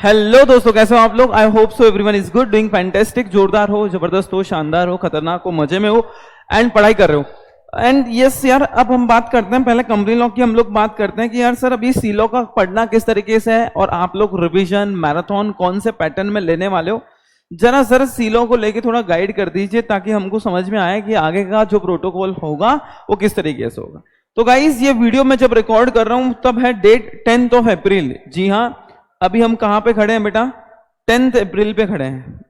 Hello दोस्तों, कैसे हो आप लोग? I hope so everyone is good, doing fantastic. जोरदार हो, जबरदस्त हो, शानदार हो, खतरनाक हो, मजे में हो एंड पढ़ाई कर रहे हो। एंड यस यार, अब हम बात करते हैं पहले कंपनी लॉ की। हम लोग बात करते हैं कि यार सर अभी सी लॉ का पढ़ना किस तरीके से है और आप लोग रिवीजन मैराथन कौन से पैटर्न में लेने वाले हो। जरा सर सी लॉ को लेके थोड़ा गाइड कर दीजिए ताकि हमको समझ में आए कि आगे का जो प्रोटोकॉल होगा वो किस तरीके से होगा। तो गाइज ये वीडियो मैं जब रिकॉर्ड कर रहा हूं तब है डेट 10th ऑफ अप्रैल। जी हाँ, अभी हम कहां पे खड़े हैं बेटा? 10th अप्रैल पे खड़े हैं,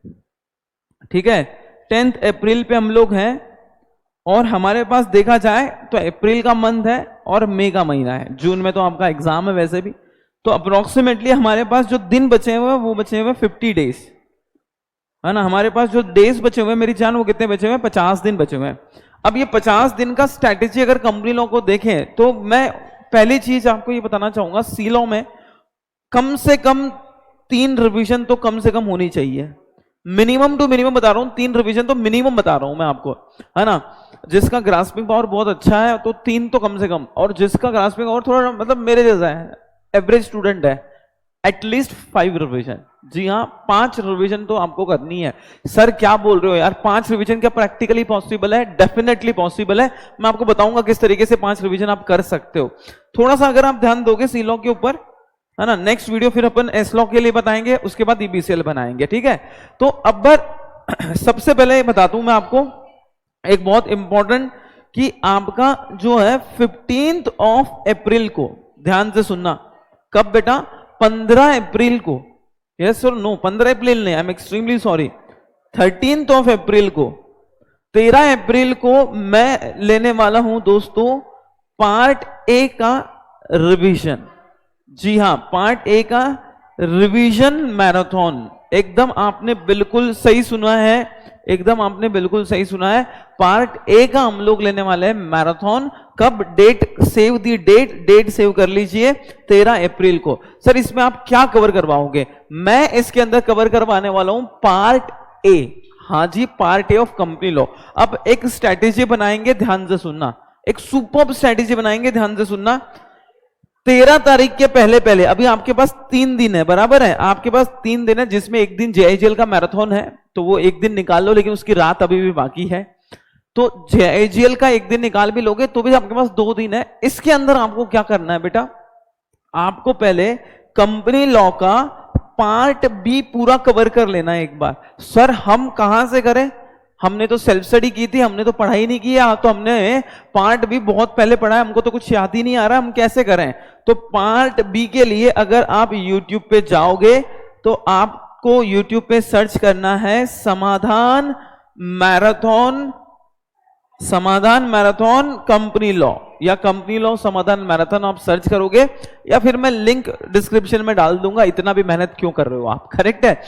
ठीक है। 10th अप्रैल पे हम लोग हैं और हमारे पास देखा जाए तो अप्रैल का मंथ है और मई का महीना है। जून में तो आपका एग्जाम है वैसे भी, तो अप्रोक्सीमेटली हमारे पास जो दिन बचे हुए वो बचे हुए 50 डेज, है ना। हमारे पास जो डेज बचे हुए मेरी जान वो कितने बचे हुए? 50 दिन बचे हुए हैं। अब ये 50 दिन का स्ट्रैटेजी अगर कंपनी लॉ को देखें तो मैं पहली चीज आपको ये बताना चाहूंगा, सी लॉ में कम से कम 3 रिवीजन तो कम से कम होनी चाहिए। मिनिमम टू मिनिमम बता रहा हूं, 3 रिवीजन तो मिनिमम बता रहा हूं मैं आपको, है ना। जिसका ग्रास्पिंग पावर बहुत अच्छा है तो 3 तो कम से कम, और जिसका ग्रास्पिंग पावर थोड़ा मतलब मेरे जैसा है, एवरेज स्टूडेंट है, एटलीस्ट 5 रिवीजन। जी हाँ, 5 रिवीजन तो आपको करनी है। सर क्या बोल रहे हो यार, 5 रिवीजन क्या प्रैक्टिकली पॉसिबल है? डेफिनेटली पॉसिबल है। मैं आपको बताऊंगा किस तरीके से 5 रिवीजन आप कर सकते हो। थोड़ा सा अगर आप ध्यान दोगे सी लॉ के ऊपर, है ना। नेक्स्ट वीडियो फिर अपन एस लॉ के लिए बताएंगे, उसके बाद ईबीसीएल बनाएंगे, ठीक है। तो अब सबसे पहले बता दूं मैं आपको एक बहुत इंपॉर्टेंट कि आपका जो है 15th ऑफ अप्रैल को, ध्यान से सुनना, कब बेटा? 15 अप्रैल को। यस और नो? 15 अप्रैल नहीं, I am extremely sorry, 13th of April को, 13 अप्रैल को मैं लेने वाला हूं दोस्तों पार्ट ए का रिवीजन। जी हाँ, पार्ट ए का रिवीजन मैराथन। एकदम आपने बिल्कुल सही सुना है, एकदम आपने बिल्कुल सही सुना है। पार्ट ए का हम लोग लेने वाले हैं मैराथन। कब? डेट सेव दी डेट सेव कर लीजिए, 13 अप्रैल को। सर इसमें आप क्या कवर करवाओगे? मैं इसके अंदर कवर करवाने वाला हूं पार्ट ए। हाँ जी, part A of company law. अब एक स्ट्रैटेजी बनाएंगे, ध्यान से सुनना, एक सुपर्ब स्ट्रैटेजी बनाएंगे, ध्यान से सुनना। 13 तारीख के पहले पहले, अभी आपके पास 3 दिन है, बराबर है, आपके पास 3 दिन है, जिसमें एक दिन जेआईजीएल का मैराथन है, तो वो एक दिन निकाल लो, लेकिन उसकी रात अभी भी बाकी है। तो जेआईजीएल का एक दिन निकाल भी लोगे तो भी आपके पास 2 दिन है। इसके अंदर आपको क्या करना है बेटा? आपको पहले कंपनी लॉ का पार्ट बी पूरा कवर कर लेना है एक बार। सर हम कहां से करें? हमने तो सेल्फ स्टडी की थी, हमने तो पढ़ाई नहीं किया, तो हमने पार्ट बी बहुत पहले पढ़ा है, हमको तो कुछ याद ही नहीं आ रहा, हम कैसे करें? तो पार्ट बी के लिए अगर आप YouTube पे जाओगे तो आपको YouTube पे सर्च करना है समाधान मैराथन कंपनी लॉ, या कंपनी लॉ समाधान मैराथन आप सर्च करोगे, या फिर मैं लिंक डिस्क्रिप्शन में डाल दूंगा। इतना भी मेहनत क्यों कर रहे हो आप? करेक्ट है,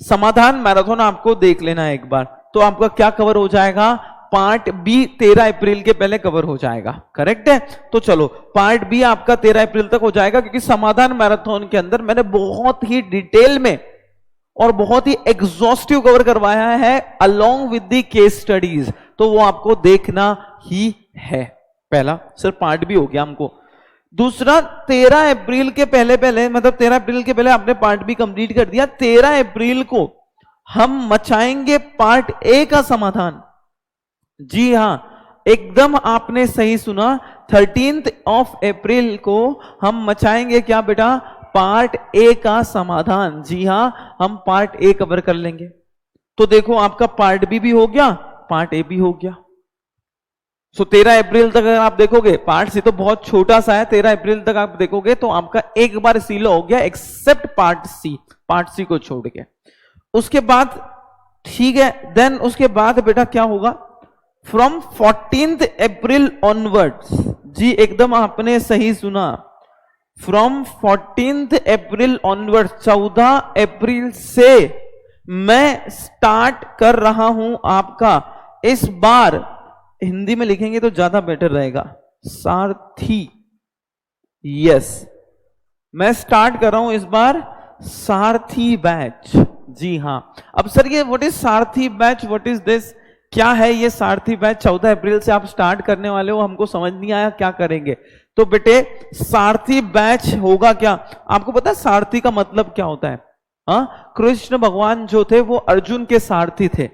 समाधान मैराथन आपको देख लेना है एक बार, तो आपका क्या कवर हो जाएगा? पार्ट बी 13 अप्रैल के पहले कवर हो जाएगा। करेक्ट है, तो चलो पार्ट बी आपका 13 अप्रैल तक हो जाएगा, क्योंकि समाधान मैराथन के अंदर मैंने बहुत ही डिटेल में और बहुत ही एग्जॉस्टिव कवर करवाया है along with the case studies, तो वो आपको देखना ही है। पहला सर पार्ट बी हो गया हमको। दूसरा, 13 अप्रैल के पहले पहले, मतलब 13 अप्रैल के पहले आपने पार्ट बी कंप्लीट कर दिया, 13 अप्रैल को हम मचाएंगे पार्ट ए का समाधान। जी हां, एकदम आपने सही सुना, 13th ऑफ अप्रैल को हम मचाएंगे क्या बेटा? पार्ट ए का समाधान। जी हां, हम पार्ट ए कवर कर लेंगे। तो देखो आपका पार्ट बी भी हो गया, पार्ट ए भी हो गया। सो 13 अप्रैल तक अगर आप देखोगे, पार्ट सी तो बहुत छोटा सा है, 13 अप्रैल तक आप देखोगे तो आपका एक बार सी लॉ हो गया, एक्सेप्ट पार्ट सी को छोड़ के। उसके बाद ठीक है, देन उसके बाद बेटा क्या होगा? फ्रॉम 14th अप्रैल ऑनवर्ड्स, जी एकदम आपने सही सुना, फ्रॉम 14th अप्रैल ऑनवर्ड्स, 14 अप्रैल से मैं स्टार्ट कर रहा हूं आपका, इस बार हिंदी में लिखेंगे तो ज्यादा बेटर रहेगा, सारथी। यस, मैं स्टार्ट कर रहा हूं इस बार सारथी बैच। जी हां, अब सर ये what is Sarathi batch, what is this, क्या है ये सारथी बैच? 14 अप्रैल से आप स्टार्ट करने वाले हो, हमको समझ नहीं आया क्या करेंगे। तो बेटे सारथी बैच होगा क्या? आपको पता है सारथी का मतलब क्या होता है? हाँ, कृष्ण भगवान जो थे वो अर्जुन के सारथी थे,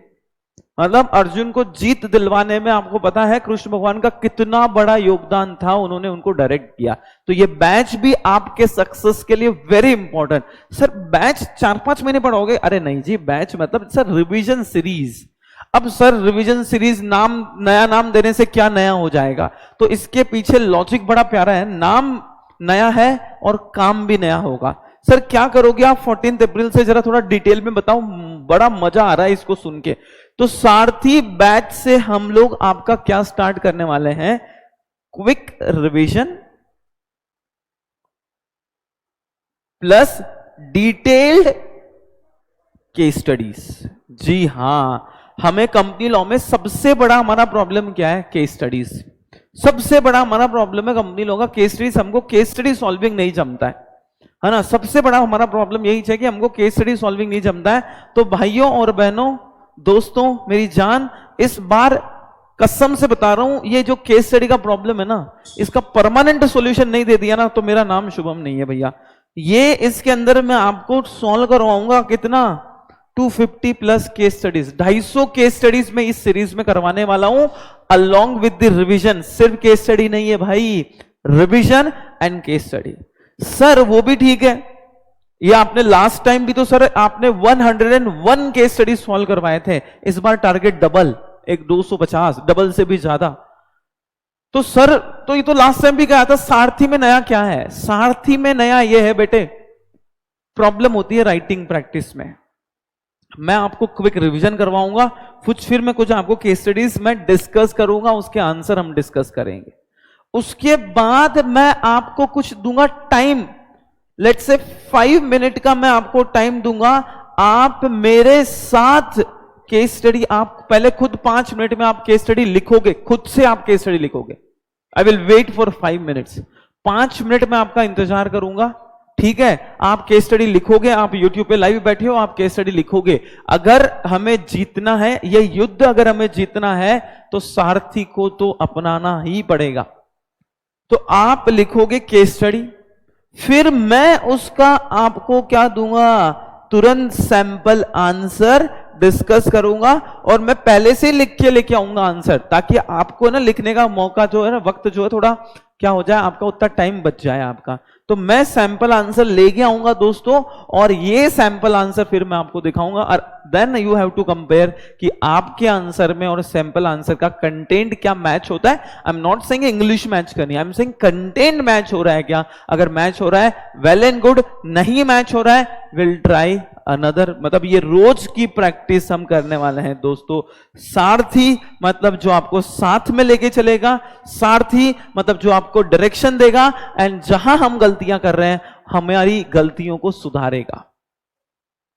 मतलब अर्जुन को जीत दिलवाने में आपको पता है कृष्ण भगवान का कितना बड़ा योगदान था, उन्होंने उनको डायरेक्ट किया। तो ये बैच भी आपके सक्सेस के लिए वेरी इंपॉर्टेंट। सर बैच 4-5 महीने पढ़ोगे? अरे नहीं जी, बैच मतलब सर रिवीजन सीरीज। अब सर रिवीजन सीरीज नाम, नया नाम देने से क्या नया हो जाएगा? तो इसके पीछे लॉजिक बड़ा प्यारा है, नाम नया है और काम भी नया होगा। सर क्या करोगे आप 14 अप्रैल से, जरा थोड़ा डिटेल में बताओ, बड़ा मजा आ रहा है इसको सुन के। तो सारथी बैच से हम लोग आपका क्या स्टार्ट करने वाले हैं? Quick revision plus detailed case studies. जी हां, हमें कंपनी लॉ में सबसे बड़ा हमारा प्रॉब्लम क्या है? Case studies. सबसे बड़ा हमारा प्रॉब्लम है कंपनी लॉ का केस स्टडीज। हमको केस स्टडी सॉल्विंग नहीं जमता है ना। सबसे बड़ा हमारा प्रॉब्लम यही है कि हमको केस स्टडी सॉल्विंग नहीं जमता है। तो भाइयों और बहनों, दोस्तों, मेरी जान, इस बार कसम से बता रहा हूं, ये जो केस स्टडी का प्रॉब्लम है ना, इसका परमानेंट सॉल्यूशन नहीं दे दिया ना तो मेरा नाम शुभम नहीं है भैया। ये इसके अंदर मैं आपको सॉल्व करवाऊंगा कितना? 250 plus case studies, 250 case studies में इस सीरीज में करवाने वाला हूं, अलोंग विद द रिवीजन। सिर्फ केस स्टडी नहीं है भाई, revision and case study. Sir वो भी ठीक है, ये आपने लास्ट टाइम भी तो सर आपने 101 केस स्टडी सॉल्व करवाए थे। इस बार टारगेट डबल, एक 250, डबल से भी ज्यादा। तो सर तो ये तो लास्ट टाइम भी कहा था। सारथी में नया क्या है? सारथी में नया ये है बेटे, प्रॉब्लम होती है राइटिंग प्रैक्टिस में। मैं आपको क्विक रिवीजन करवाऊंगा, फिर मैं कुछ आपको केस स्टडीज मैं डिस्कस करूंगा, उसके आंसर हम डिस्कस करेंगे। उसके बाद मैं आपको कुछ दूंगा टाइम, लेट्स से 5 मिनट का मैं आपको टाइम दूंगा। आप मेरे साथ केस स्टडी, आप पहले खुद 5 मिनट में आप केस स्टडी लिखोगे, खुद से आप केस स्टडी लिखोगे। I will wait for 5 minutes. 5 minute में आपका इंतजार करूंगा, ठीक है? आप केस स्टडी लिखोगे, आप यूट्यूब पे लाइव बैठे हो, आप केस स्टडी लिखोगे। अगर हमें जीतना है ये युद्ध, अगर हमें जीतना है तो सारथी को तो अपनाना ही पड़ेगा। तो आप लिखोगे केस स्टडी, फिर मैं उसका आपको क्या दूंगा? तुरंत सैंपल आंसर डिस्कस करूंगा, और मैं पहले से लिख के लेके आऊंगा आंसर, ताकि आपको ना लिखने का मौका जो है ना, वक्त जो है थोड़ा क्या हो जाए आपका, उतना टाइम बच जाए आपका। तो मैं सैंपल आंसर लेके आऊंगा दोस्तों, और ये सैंपल आंसर फिर मैं आपको दिखाऊंगा। और then you have to compare कि आपके आंसर में और सैंपल आंसर का कंटेंट क्या मैच होता है। I am not saying English match करनी, I am saying content match हो रहा है क्या। अगर मैच हो रहा है वेल एंड गुड, नहीं मैच हो रहा है विल ट्राई अनदर। मतलब ये रोज की प्रैक्टिस हम करने वाले हैं दोस्तों। सारथी मतलब जो आपको साथ में लेके चलेगा, सारथी मतलब जो आपको डायरेक्शन देगा, एंड जहां हम गलतियां कर रहे हैं हमारी गलतियों को सुधारेगा।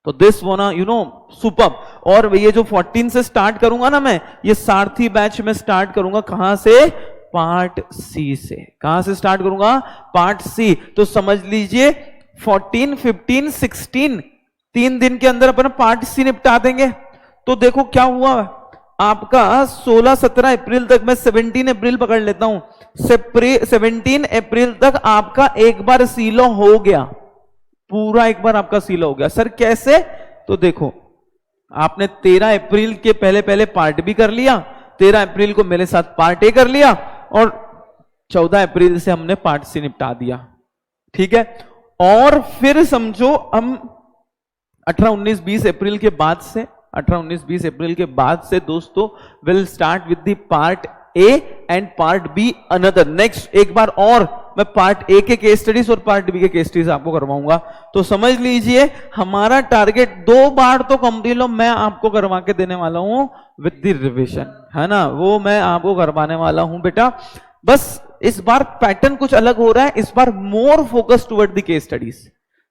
तो दिस वोना यू नो सुपर। और ये जो 14 से स्टार्ट करूंगा ना मैं, ये सारथी बैच में स्टार्ट करूंगा कहां से? पार्ट सी से। कहां से स्टार्ट करूंगा? Part C. तो समझ लीजिए 14, 15, 16 3 दिन के अंदर अपन पार्ट सी निपटा देंगे। तो देखो क्या हुआ आपका 16-17 अप्रैल तक, मैं 17 अप्रैल पकड़ लेता हूं, 17 अप्रैल तक आपका एक बार सीलो हो गया, पूरा एक बार आपका सीलो हो गया। सर कैसे? तो देखो आपने 13 अप्रैल के पहले पहले पार्ट बी कर लिया, 13 अप्रैल को मेरे साथ पार्ट ए कर लिया, और 14 अप्रैल से हमने पार्ट सी निपटा दिया, ठीक है? और फिर समझो हम 18-19-20 अप्रैल के बाद से 18-19-20 अप्रैल के बाद से दोस्तों will start with the part A and part be another. Next एक बार और मैं पार्ट ए के केस स्टडीज और पार्ट बी के केस स्टडीज आपको करवाऊंगा। तो समझ लीजिए हमारा टारगेट 2 बार तो कंप्लीट लो मैं आपको करवा के देने वाला हूं विद द रिविजन, है ना? वो मैं आपको करवाने वाला हूं बेटा। बस इस बार पैटर्न कुछ अलग हो रहा है, इस बार more focus toward the case studies,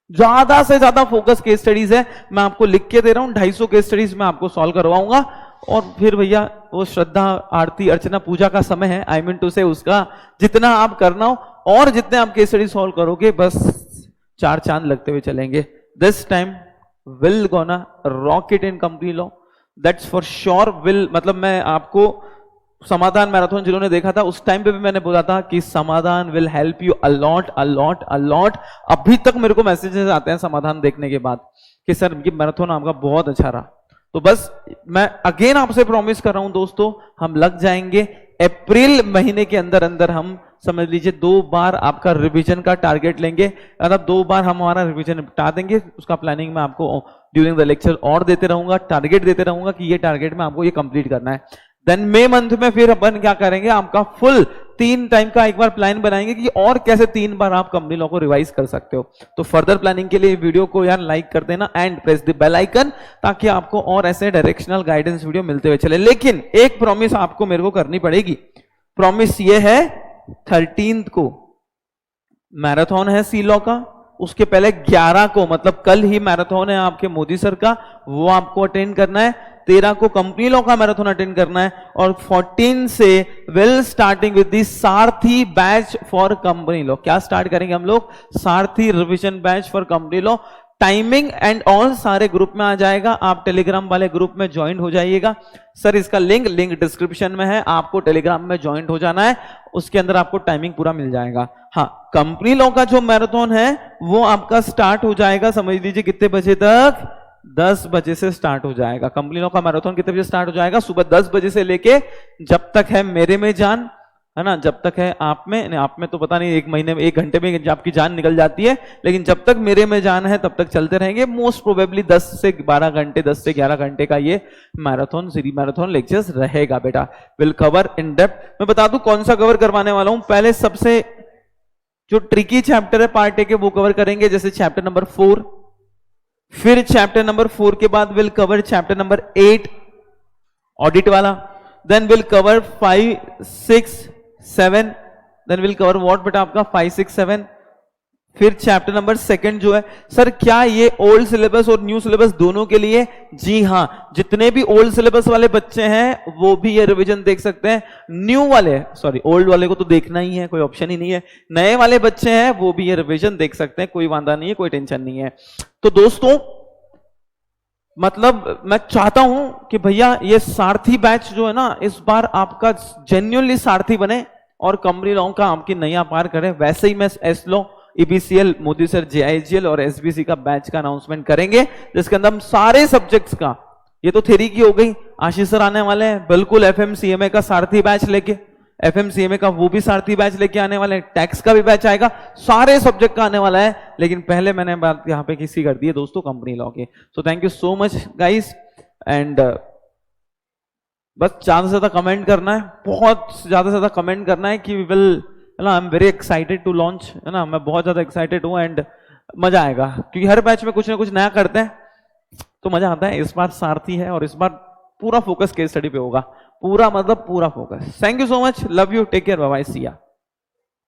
ज्यादा से ज्यादा फोकस केस स्टडीज है। मैं आपको लिख के दे रहा हूं 250 केस स्टडीज मैं आपको सॉल्व करवाऊंगा। और फिर भैया वो श्रद्धा आरती अर्चना पूजा का समय है, आई मीन टू से उसका जितना आप करना हो और जितने आप केस स्टडी सॉल्व करोगे बस 4 चांद लगते हुए चलेंगे। This time will gonna rock it in complete law, that's for sure. Will मतलब मैं आपको समाधान मैराथन जिन्होंने देखा था उस टाइम पे भी मैंने बोला था कि समाधान will help you a lot a lot a lot. अभी तक मेरे को मैसेजेस आते हैं समाधान देखने के बाद कि सर ये मैराथन आपका बहुत अच्छा रहा। तो बस मैं अगेन आपसे प्रॉमिस कर रहा हूं दोस्तों, हम लग जाएंगे अप्रैल महीने के अंदर अंदर। हम समझ लीजिए 2 बार आपका रिवीजन का टारगेट लेंगे, मतलब 2 बार हम हमारा रिवीजन निपटा देंगे। उसका प्लानिंग मैं आपको ड्यूरिंग द लेक्चर और देते रहूंगा, टारगेट देते रहूंगा कि ये टारगेट में आपको ये कंप्लीट करना है। देन मई मंथ में फिर अपन क्या करेंगे, आपका फुल 3 टाइम का एक बार प्लान बनाएंगे कि और कैसे 3 बार आप कंपनी लॉ को रिवाइज कर सकते हो। तो फर्दर प्लानिंग के लिए वीडियो को यार लाइक कर देना and press the bell icon, ताकि आपको और ऐसे डायरेक्शनल गाइडेंस वीडियो मिलते हुए चले। लेकिन एक प्रॉमिस आपको मेरे को करनी पड़ेगी। प्रॉमिस ये है 13th को मैराथन है सी लॉ का, उसके पहले 11 को मतलब कल ही मैराथन है आपके मोदी सर का, वो आपको अटेंड करना है। 13 को कंपनी लॉ का मैराथन अटेंड करना है और 14 से will starting with the Sarathi batch for company law. क्या स्टार्ट करेंगे हम लोग, सारथी revision batch for company law. Timing and all सारे ग्रुप में आ जाएगा, आप टेलीग्राम वाले ग्रुप में ज्वाइन हो जाइएगा। सर इसका लिंक डिस्क्रिप्शन में है, आपको टेलीग्राम में ज्वाइन हो जाना है, उसके अंदर आपको टाइमिंग पूरा मिल जाएगा। हाँ, कंपनी लॉ का जो मैराथन है वो आपका स्टार्ट हो जाएगा, समझ लीजिए कितने बजे तक, 10 बजे से स्टार्ट हो जाएगा। कंपनी लॉ का मैराथन कितने बजे स्टार्ट हो जाएगा, सुबह 10 बजे से लेके जब तक है मेरे में जान, है ना, जब तक है आप में तो पता नहीं, 1 महीने में 1 घंटे में आपकी जान निकल जाती है, लेकिन जब तक मेरे में जान है तब तक चलते रहेंगे। मोस्ट प्रोबेबली 10 से 12 घंटे, 10 से 11 घंटे का ये मैराथन सीरीज मैराथन लेक्चर्स रहेगा बेटा। Will cover in depth. मैं बता दूं कौन सा कवर करवाने वाला हूं। पहले सबसे जो ट्रिकी चैप्टर है पार्ट ए के वो कवर करेंगे, जैसे चैप्टर नंबर 4। फिर चैप्टर नंबर 4 के बाद will cover chapter number 8 audit वाला। Then will cover 5, 6, 7। Then will cover what बेटा आपका 5, 6, 7। फिर चैप्टर नंबर 2 जो है, सर क्या ये ओल्ड सिलेबस और न्यू सिलेबस दोनों के लिए? जी हां, जितने भी ओल्ड सिलेबस वाले बच्चे हैं वो भी ये रिवीजन देख सकते हैं। न्यू वाले, सॉरी ओल्ड वाले को तो देखना ही है, कोई ऑप्शन ही नहीं है। नए वाले बच्चे हैं वो भी ये रिवीजन देख सकते हैं, कोई वांदा नहीं है, कोई टेंशन नहीं है। तो दोस्तों मतलब मैं चाहता हूं कि भैया ये सारथी बैच जो है ना, इस बार आपका जेन्युइनली सारथी बने और कंपनी लॉ का आपकी नैया पार करे। वैसे ही मैं एस लॉ, ईबीसीएल, मोदी सर जेआईजीएल और एसबीसी का बैच का अनाउंसमेंट करेंगे, जिसके अंदर हम सारे सब्जेक्ट्स का, ये तो थ्योरी की हो गई, आशीष सर आने वाले हैं बिल्कुल एफएमसीएमए का सारथी बैच लेके, एफएमसीएमए का वो भी सारथी बैच लेके आने वाले हैं, टैक्स का भी बैच आएगा, सारे सब्जेक्ट का आने वाला है। लेकिन पहले मैंने बात यहाँ पे किसी कर दी है दोस्तों कंपनी लॉ की। So thank you so much guys, and बस ज्यादा से ज्यादा कमेंट करना है, बहुत ज्यादा से ज्यादा कमेंट करना है कि वी विल, है ना, I am very excited to launch, है ना, मैं बहुत ज्यादा एक्साइटेड हूँ एंड मजा आएगा, क्योंकि हर बैच में कुछ ना कुछ नया करते हैं तो मजा आता है। इस बार सारथी है और इस बार पूरा फोकस केस स्टडी पे होगा, पूरा मतलब पूरा focus. Thank you so much, love you, take care, bye bye, see या।